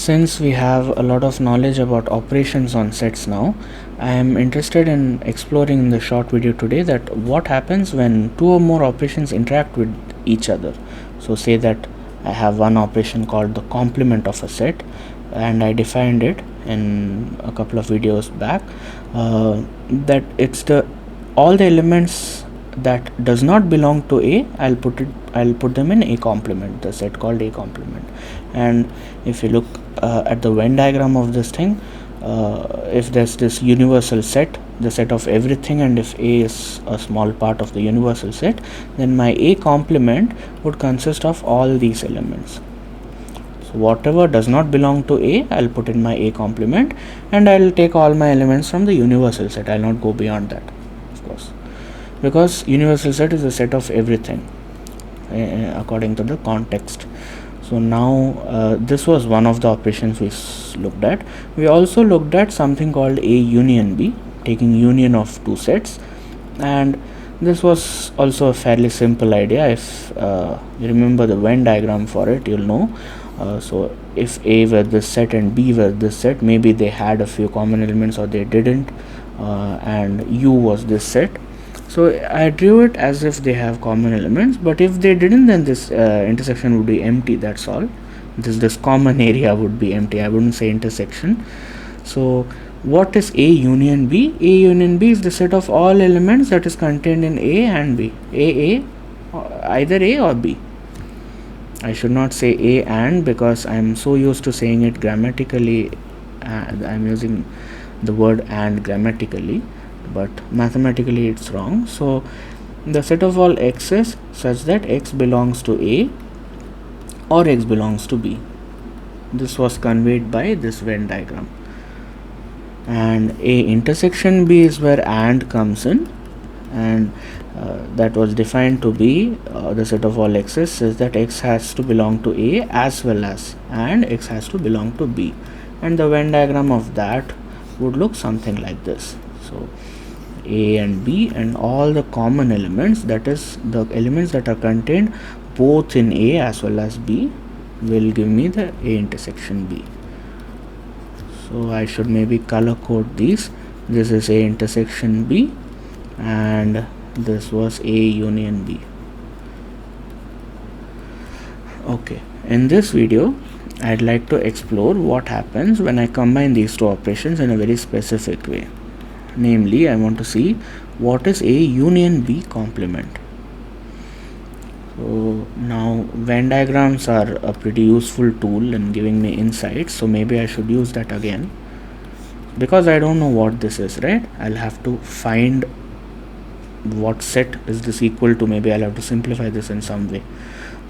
Since we have a lot of knowledge about operations on sets now, I am interested in exploring in the short video today that what happens when two or more operations interact with each other. So say that I have one operation called the complement of a set, and I defined it in a couple of videos back, that it's the all the elements that does not belong to A, I'll put them in A complement, the set called A complement. And if you look at the Venn diagram of this thing, if there's this universal set, the set of everything, and if A is a small part of the universal set, then my A complement would consist of all these elements. So whatever does not belong to A, I'll put in my A complement, and I'll take all my elements from the universal set. I'll not go beyond that, of course, because universal set is a set of everything according to the context. So now this was one of the operations we looked at. We also looked at something called A union B, taking union of two sets, and this was also a fairly simple idea. If you remember the Venn diagram for it, you'll know. So if A were this set and B were this set, maybe they had a few common elements or they didn't, and U was this set. So I drew it as if they have common elements, but if they didn't, then this intersection would be empty. That's all. This common area would be empty. I wouldn't say intersection. So what is A union B? A union B is the set of all elements that is contained in A and B. Either A or B. I should not say A and, because I'm so used to saying it grammatically. I'm using the word and grammatically, but mathematically it's wrong. So the set of all x's such that x belongs to A or x belongs to B. This was conveyed by this Venn diagram. And A intersection B is where and comes in, and that was defined to be the set of all x's says that x has to belong to A as well as, and x has to belong to B. And the Venn diagram of that would look something like this. So A and B and all the common elements, that is the elements that are contained both in A as well as B, will give me the A intersection B. So I should maybe color code these. This is A intersection B, and this was A union B. Okay, in this video I'd like to explore what happens when I combine these two operations in a very specific way. Namely, I want to see what is A union B complement. So now Venn diagrams are a pretty useful tool in giving me insights, so maybe I should use that again, because I don't know what this is, right? I'll have to find what set is this equal to. Maybe I'll have to simplify this in some way.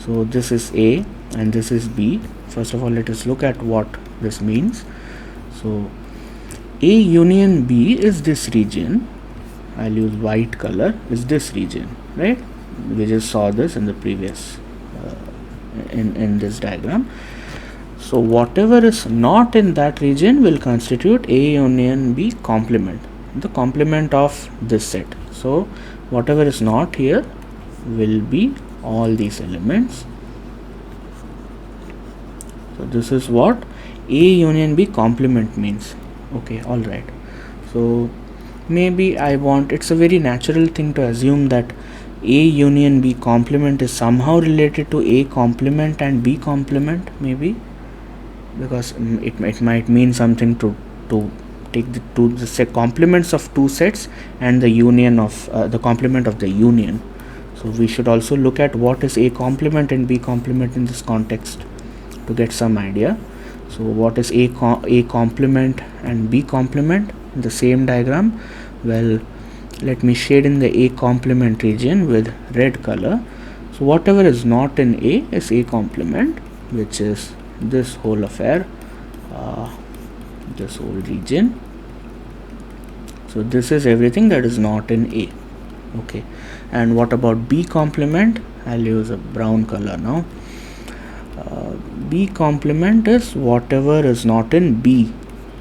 So this is A and this is B. First of all, let us look at what this means. So A union B is this region. I'll use white color, is this region, right? We just saw this in the previous in this diagram. So whatever is not in that region will constitute A union B complement, the complement of this set. So whatever is not here will be all these elements. So this is what A union B complement means. Okay, all right. So maybe it's a very natural thing to assume that A union B complement is somehow related to A complement and B complement, maybe, because it might mean something to take the complements of two sets and the union of the complement of the union. So we should also look at what is A complement and B complement in this context to get some idea. So what is A complement and B complement in the same diagram? Well, let me shade in the A complement region with red color. So whatever is not in A is A complement, which is this whole affair, this whole region. So this is everything that is not in A. Okay, and what about B complement? I'll use a brown color now. B complement is whatever is not in B.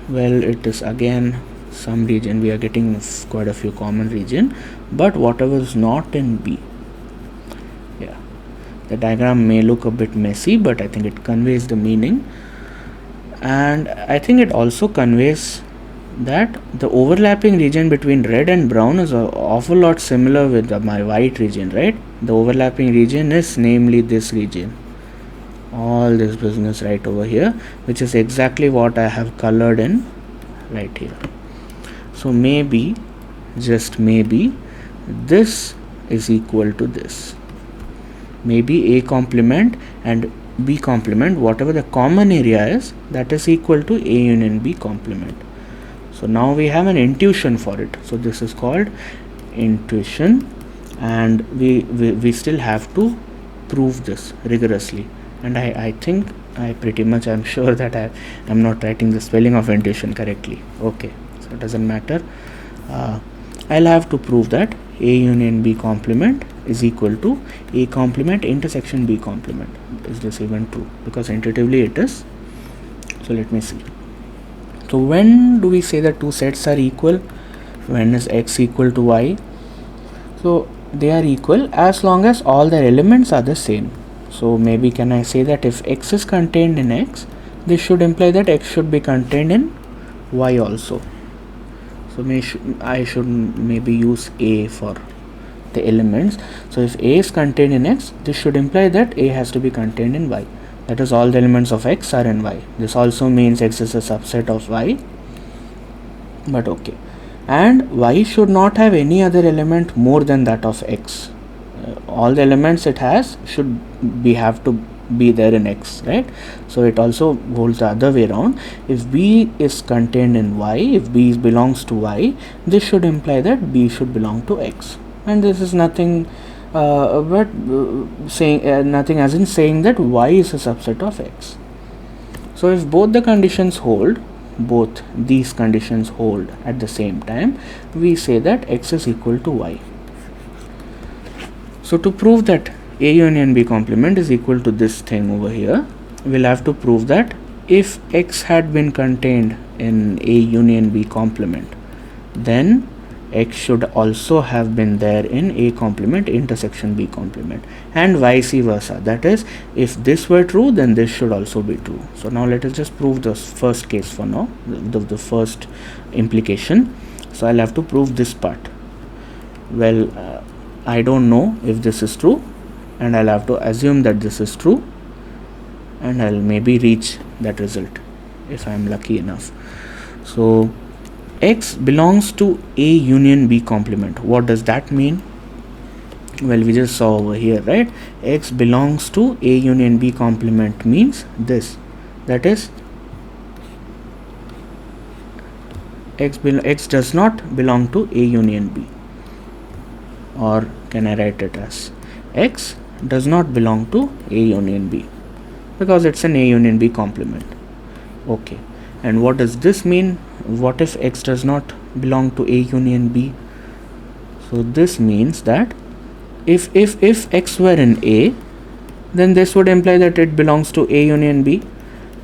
Well, it is again some region. We are getting quite a few common region, but whatever is not in B. Yeah, the diagram may look a bit messy, but I think it conveys the meaning. and I think it also conveys that the overlapping region between red and brown is an awful lot similar with my white region, right? The overlapping region is namely this region, all this business right over here, which is exactly what I have colored in right here. So maybe, just maybe, this is equal to this. Maybe A complement and B complement, whatever the common area is, that is equal to A union B complement. So now we have an intuition for it. So this is called intuition, and we still have to prove this rigorously. And I think I'm sure that I'm not writing the spelling of intuition correctly. Okay, so it doesn't matter. I'll have to prove that A union B complement is equal to A complement intersection B complement. Is this even true? Because intuitively it is. So let me see. So when do we say that two sets are equal? When is x equal to y? So they are equal as long as all their elements are the same. So maybe can I say that if x is contained in x, this should imply that x should be contained in y also. So I should maybe use A for the elements. So if A is contained in x, this should imply that A has to be contained in y. That is, all the elements of x are in y. This also means x is a subset of y, but okay. And y should not have any other element more than that of x. All the elements it has should have to be there in x, right? So it also holds the other way around. If B is contained in y, if B belongs to y, this should imply that B should belong to x. And this is nothing but saying nothing as in saying that y is a subset of x. So if both the conditions hold, both these conditions hold at the same time, we say that x is equal to y. So to prove that A union B complement is equal to this thing over here, we'll have to prove that if x had been contained in A union B complement, then x should also have been there in A complement intersection B complement, and vice versa. That is, if this were true, then this should also be true. So now let us just prove the first case for now, the first implication. So I'll have to prove this part. Well, I don't know if this is true, and I'll have to assume that this is true, and I'll maybe reach that result if I'm lucky enough. So x belongs to A union B complement. What does that mean? Well, we just saw over here, right? X belongs to A union B complement means this. That is, x does not belong to A union B. Or can I write it as x does not belong to A union B, because it's an A union B complement. Okay. And what does this mean? What if x does not belong to A union B? So this means that if x were in A, then this would imply that it belongs to A union B,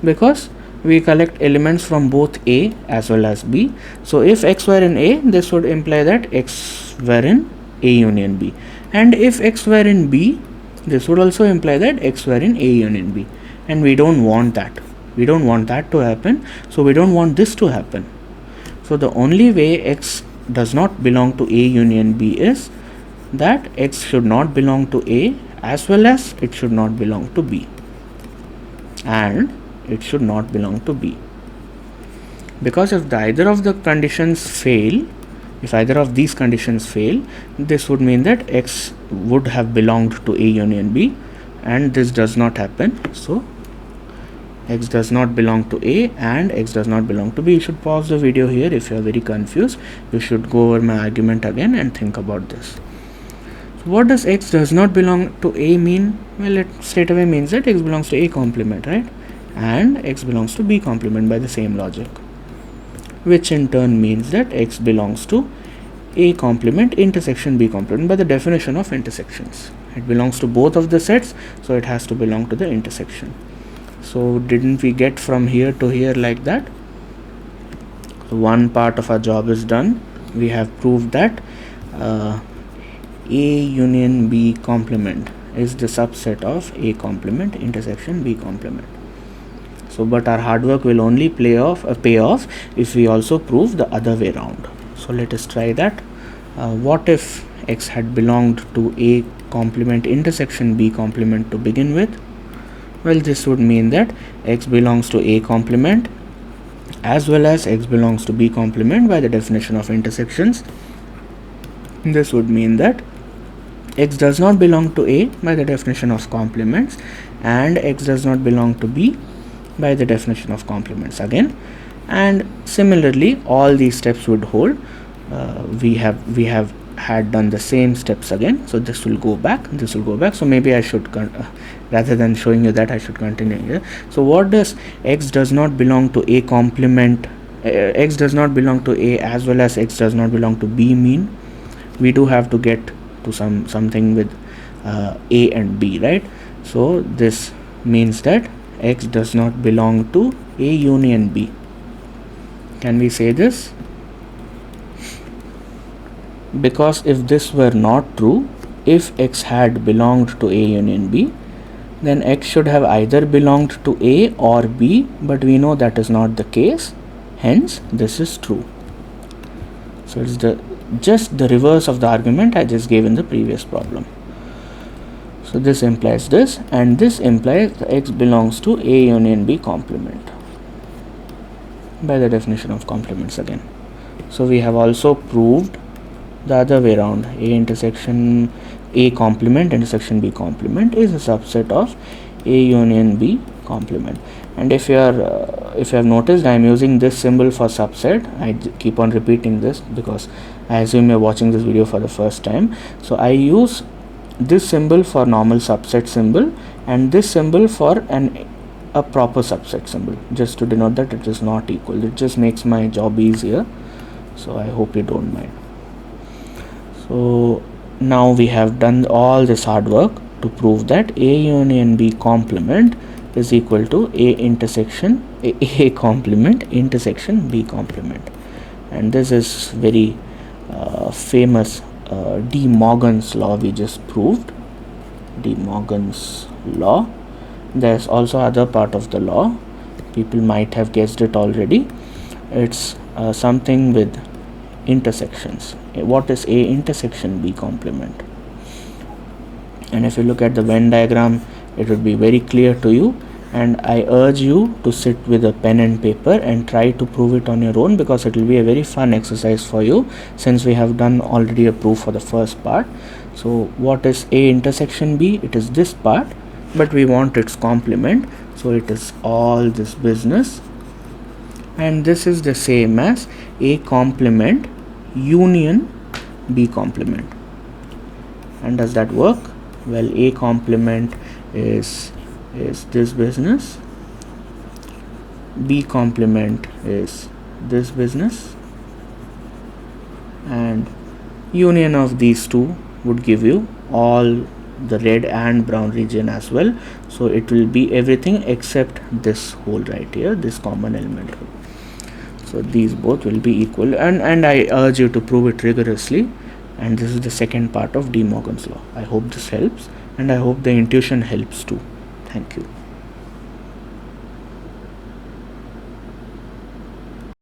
because we collect elements from both A as well as B. So if x were in A, this would imply that x were in A union B, and if x were in B, this would also imply that x were in A union B, and we don't want that. We don't want that to happen, so we don't want this to happen. So the only way x does not belong to A union B is that x should not belong to A, as well as it should not belong to B, and it should not belong to B. Because if either of the conditions fail, if either of these conditions fail, this would mean that x would have belonged to A union B, and this does not happen. So x does not belong to A and x does not belong to B. You should pause the video here if you are very confused. You should go over my argument again and think about this. So what does x does not belong to A mean? Well, it straight away means that x belongs to A complement, right? And x belongs to B complement by the same logic, which in turn means that x belongs to A complement intersection B complement by the definition of intersections. It belongs to both of the sets, so it has to belong to the intersection. So didn't we get from here to here like that? So one part of our job is done. We have proved that A union B complement is the subset of A complement intersection B complement. So but our hard work will only pay off if we also prove the other way around. So let us try that. What if x had belonged to A complement intersection B complement to begin with? Well, this would mean that x belongs to A complement as well as x belongs to B complement by the definition of intersections. This would mean that x does not belong to A by the definition of complements, and x does not belong to B by the definition of complements again. And similarly, all these steps would hold. We have had done the same steps again, so this will go back, this will go back. So maybe I should rather than showing you that, I should continue here. So what does x does not belong to A complement, x does not belong to A as well as x does not belong to B mean? We do have to get to something with A and B, right? So this means that x does not belong to A union B. Can we say this? Because if this were not true, if x had belonged to A union B, then x should have either belonged to A or B, but we know that is not the case, hence this is true. So it's just the reverse of the argument I just gave in the previous problem. So this implies this, and this implies that x belongs to A union B complement by the definition of complements again. So we have also proved the other way around. A complement intersection B complement is a subset of A union B complement. And if you have noticed, I am using this symbol for subset. I keep on repeating this because I assume you're watching this video for the first time. So I use this symbol for normal subset symbol and this symbol for a proper subset symbol, just to denote that it is not equal. It just makes my job easier, so I hope you don't mind. So now we have done all this hard work to prove that A union B complement is equal to A complement intersection B complement, and this is very famous De Morgan's law we just proved. De Morgan's law. There's also other part of the law, people might have guessed it already. It's something with intersections. What is A intersection B complement? And if you look at the Venn diagram, it would be very clear to you, and I urge you to sit with a pen and paper and try to prove it on your own, because it will be a very fun exercise for you, since we have done already a proof for the first part. So what is A intersection B? It is this part, but we want its complement, so it is all this business, and this is the same as A complement union B complement. And does that work? Well, A complement is this business, B complement is this business, and union of these two would give you all the red and brown region as well. So it will be everything except this hole right here, this common element. So these both will be equal, and I urge you to prove it rigorously. And this is the second part of De Morgan's law. I hope this helps, and I hope the intuition helps too. Thank you.